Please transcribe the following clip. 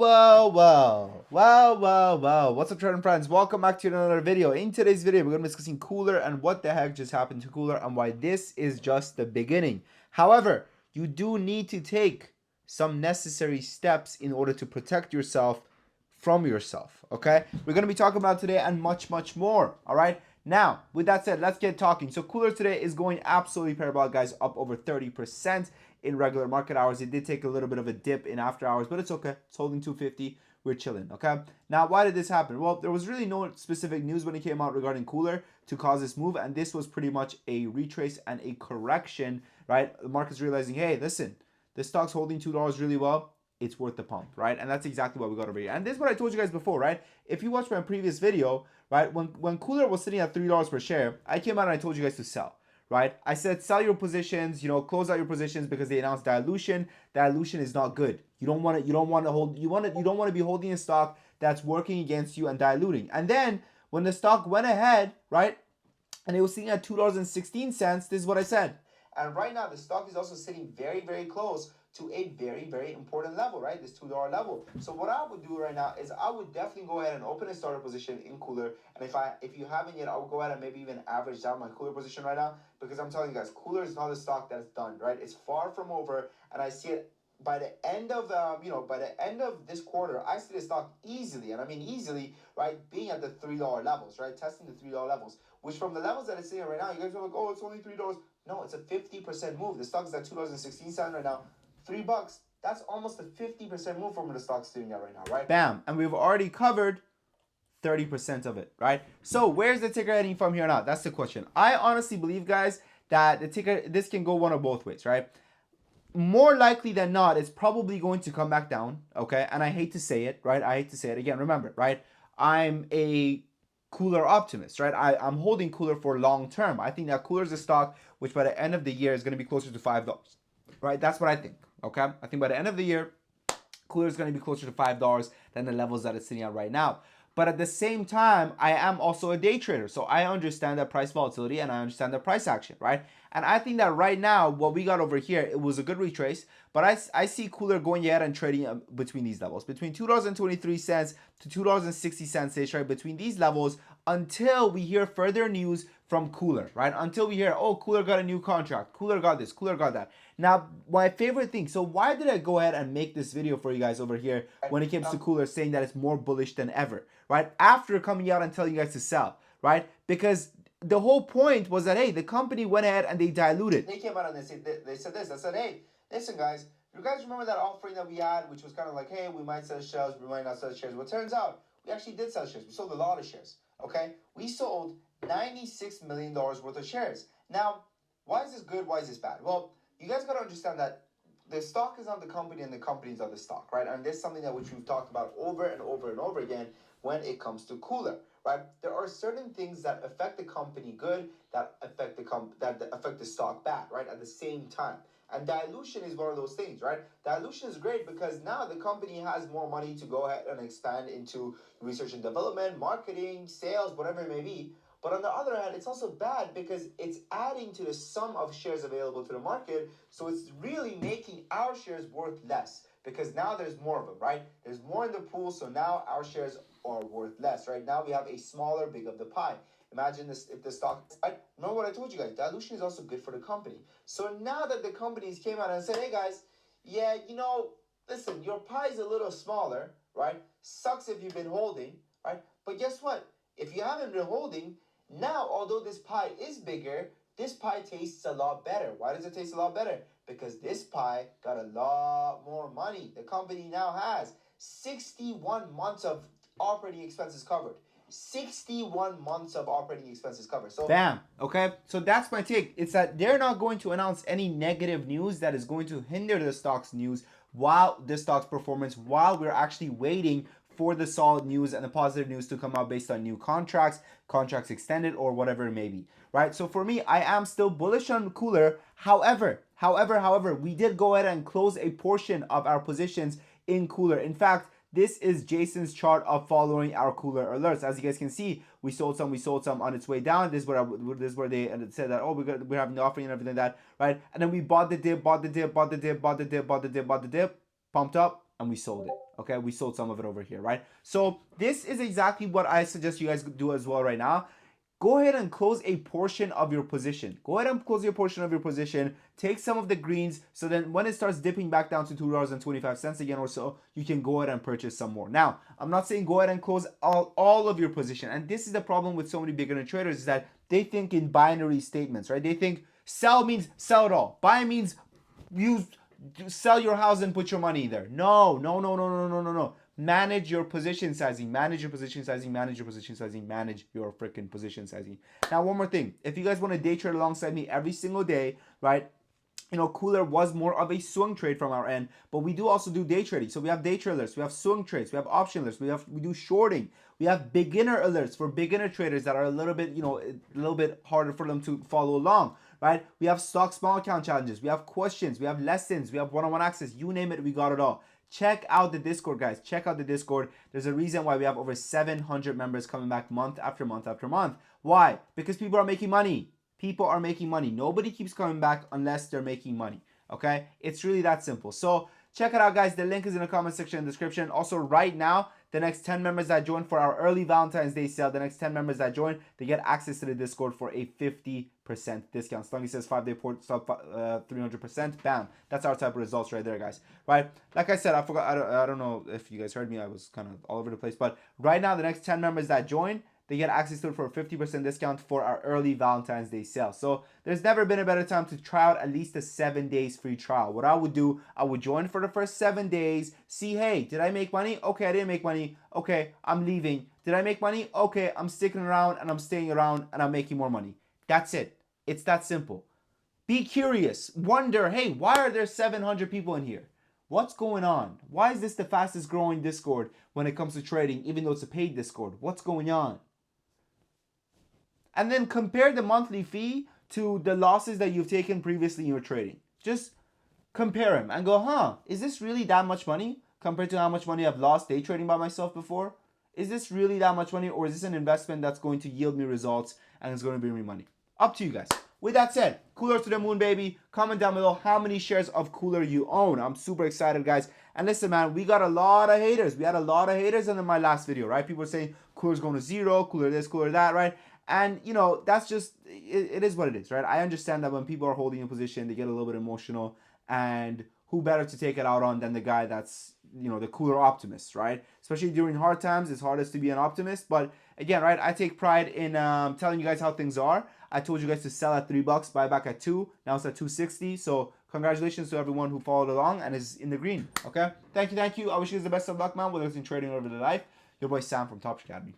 Well. What's up, trading friends? Welcome back to another video. In today's video, we're going to be discussing Kulr and what the heck just happened to Kulr and why this is just the beginning. However, you do need to take some necessary steps in order to protect yourself from yourself, okay? We're going to be talking about today and much more, all right? Now, with that said, let's get talking. So Kulr today is going absolutely parabolic, guys, up over 30% in regular market hours. It did take a little bit of a dip in after hours, but it's okay. It's holding 250. We're chilling, okay? Now, why did this happen? Well, there was really no specific news when it came out regarding Kulr to cause this move, and this was pretty much a retrace and a correction, right? The market's realizing, hey, listen, this stock's holding $2 really well. It's worth the pump, right? And that's exactly what we got over here. And this is what I told you guys before, right? If you watched my previous video, right, when Kulr was sitting at $3 per share, I came out and I told you guys to sell, right? I said sell your positions, close out your positions because they announced dilution. Dilution is not good. You don't want to be holding a stock that's working against you and diluting. And then when the stock went ahead, right, and it was sitting at $2.16, this is what I said. And right now the stock is also sitting very close to a very important level, right? This $2 level. So what I would do right now is I would definitely go ahead and open a starter position in Kulr. And if you haven't yet, I would go ahead and maybe even average down my Kulr position right now, because I'm telling you guys, Kulr is not a stock that's done, right? It's far from over, and I see it by the end of this quarter. I see the stock easily, and I mean easily, right, being at the $3 levels, right, testing the $3 levels, which from the levels that it's sitting right now, you guys are like, oh, it's only $3. No, it's a 50% move. The stock is at $2.16 right now. $3, that's almost a 50% move from where the stock's sitting at right now, right? Bam. And we've already covered 30% of it, right? So where's the ticker heading from here on out? That's the question. I honestly believe, guys, that the ticker, this can go one of both ways, right? More likely than not, it's probably going to come back down, okay? And I hate to say it, right? I hate to say it again. Remember, right? I'm a Kulr optimist, right? I'm holding Kulr for long term. I think that Kulr is a stock which by the end of the year is going to be closer to $5, right? That's what I think, okay? I think by the end of the year, Kulr is going to be closer to $5 than the levels that it's sitting at right now. But at the same time, I am also a day trader. So I understand that price volatility and I understand the price action, right? And I think that right now, what we got over here, it was a good retrace. But I see Kulr going ahead and trading between these levels, between $2.23 to $2.60, right? Between these levels until we hear further news from Kulr, right? Until we hear, oh, Kulr got a new contract. Kulr got this. Kulr got that. Now, my favorite thing. So why did I go ahead and make this video for you guys over here when it comes to Kulr, saying that it's more bullish than ever, right? After coming out and telling you guys to sell, right? Because the whole point was that, hey, the company went ahead and they diluted. They came out and they said this. I said, hey, listen, guys. You guys remember that offering that we had, which was kind of like, hey, we might sell shares, we might not sell shares. Well, it turns out we actually did sell shares. We sold a lot of shares, okay? We sold $96 million worth of shares. Now, why is this good? Why is this bad? Well, you guys got to understand that the stock is on the company and the company is on the stock, right? And this is something that which we've talked about over and over again when it comes to Kulr, right? There are certain things that affect the company good, that affect the stock bad, right? At the same time. And dilution is one of those things, right? Dilution is great because now the company has more money to go ahead and expand into research and development, marketing, sales, whatever it may be. But on the other hand, it's also bad because it's adding to the sum of shares available to the market. So it's really making our shares worth less because now there's more of them, right? There's more in the pool, so now our shares are worth less, right? Now we have a smaller big of the pie. Imagine this if the stock, right? Remember what I told you guys, dilution is also good for the company. So now that the companies came out and said, hey guys, yeah, listen, your pie is a little smaller, right? Sucks if you've been holding, right? But guess what? If you haven't been holding, now, although this pie is bigger, this pie tastes a lot better. Why does it taste a lot better? Because this pie got a lot more money. The company now has 61 months of operating expenses covered. 61 months of operating expenses covered. So bam. Okay. So that's my take. It's that they're not going to announce any negative news that is going to hinder the stock's news while the stock's performance, while we're actually waiting for the solid news and the positive news to come out based on new contracts extended, or whatever it may be, right? So for me, I am still bullish on Kulr. However, we did go ahead and close a portion of our positions in Kulr. In fact, this is Jason's chart of following our Kulr alerts. As you guys can see, we sold some on its way down. This is where they said that, oh, we're having the offering and everything like that, right? And then we bought the dip, pumped up, and we sold it. Okay, we sold some of it over here, right? So this is exactly what I suggest you guys do as well right now. Go ahead and close a portion of your position. Go ahead and close your portion of your position. Take some of the greens, so then when it starts dipping back down to $2.25 again or so, you can go ahead and purchase some more. Now, I'm not saying go ahead and close all of your position. And this is the problem with so many beginner traders, is that they think in binary statements, right? They think sell means sell it all. Buy means use sell your house and put your money there. No, no, no, no, no, no, no, no. Manage your position sizing. Manage your position sizing. Manage your position sizing. Manage your freaking position sizing. Now, one more thing. If you guys want to day trade alongside me every single day, right? You know, Kulr was more of a swing trade from our end, but we do also do day trading. So we have day traders, we have swing trades, we have option alerts, we do shorting, we have beginner alerts for beginner traders that are a little bit, a little bit harder for them to follow along, right? We have stock small account challenges, we have questions, we have lessons, we have one-on-one access, you name it, we got it all. Check out the Discord, guys. Check out the Discord. There's a reason why we have over 700 members coming back month after month after month. Why? Because people are making money. People are making money. Nobody keeps coming back unless they're making money. Okay? It's really that simple. So check it out, guys. The link is in the comment section and description. Also, right now, the next 10 members that join for our early Valentine's Day sale, the next 10 members that join, they get access to the Discord for a 50% discount. Stungy says 5-day port sub 300%. Bam. That's our type of results right there, guys. Right? Like I said, I forgot. I don't know if you guys heard me. I was kind of all over the place. But right now, the next 10 members that join, they get access to it for a 50% discount for our early Valentine's Day sale. So there's never been a better time to try out at least a 7 days free trial. What I would do, I would join for the first 7 days, see, hey, did I make money? Okay, I didn't make money. Okay, I'm leaving. Did I make money? Okay, I'm sticking around and I'm staying around and I'm making more money. That's it. It's that simple. Be curious. Wonder, hey, why are there 700 people in here? What's going on? Why is this the fastest growing Discord when it comes to trading, even though it's a paid Discord? What's going on? And then compare the monthly fee to the losses that you've taken previously in your trading. Just compare them and go, is this really that much money compared to how much money I've lost day trading by myself before? Is this really that much money, or is this an investment that's going to yield me results and it's going to bring me money? Up to you guys. With that said, Kulr to the moon, baby. Comment down below how many shares of Kulr you own. I'm super excited, guys. And listen, man, we got a lot of haters. We had a lot of haters in my last video, right? People were saying Kulr's going to zero, Kulr this, Kulr that, right? And, that's just, it is what it is, right? I understand that when people are holding a position, they get a little bit emotional. And who better to take it out on than the guy that's, the Kulr optimist, right? Especially during hard times, it's hardest to be an optimist. But again, right, I take pride in telling you guys how things are. I told you guys to sell at $3, buy back at 2. Now it's at 260. So congratulations to everyone who followed along and is in the green, okay? Thank you. I wish you guys the best of luck, man, whether it's in trading or over the life. Your boy Sam from Top Academy.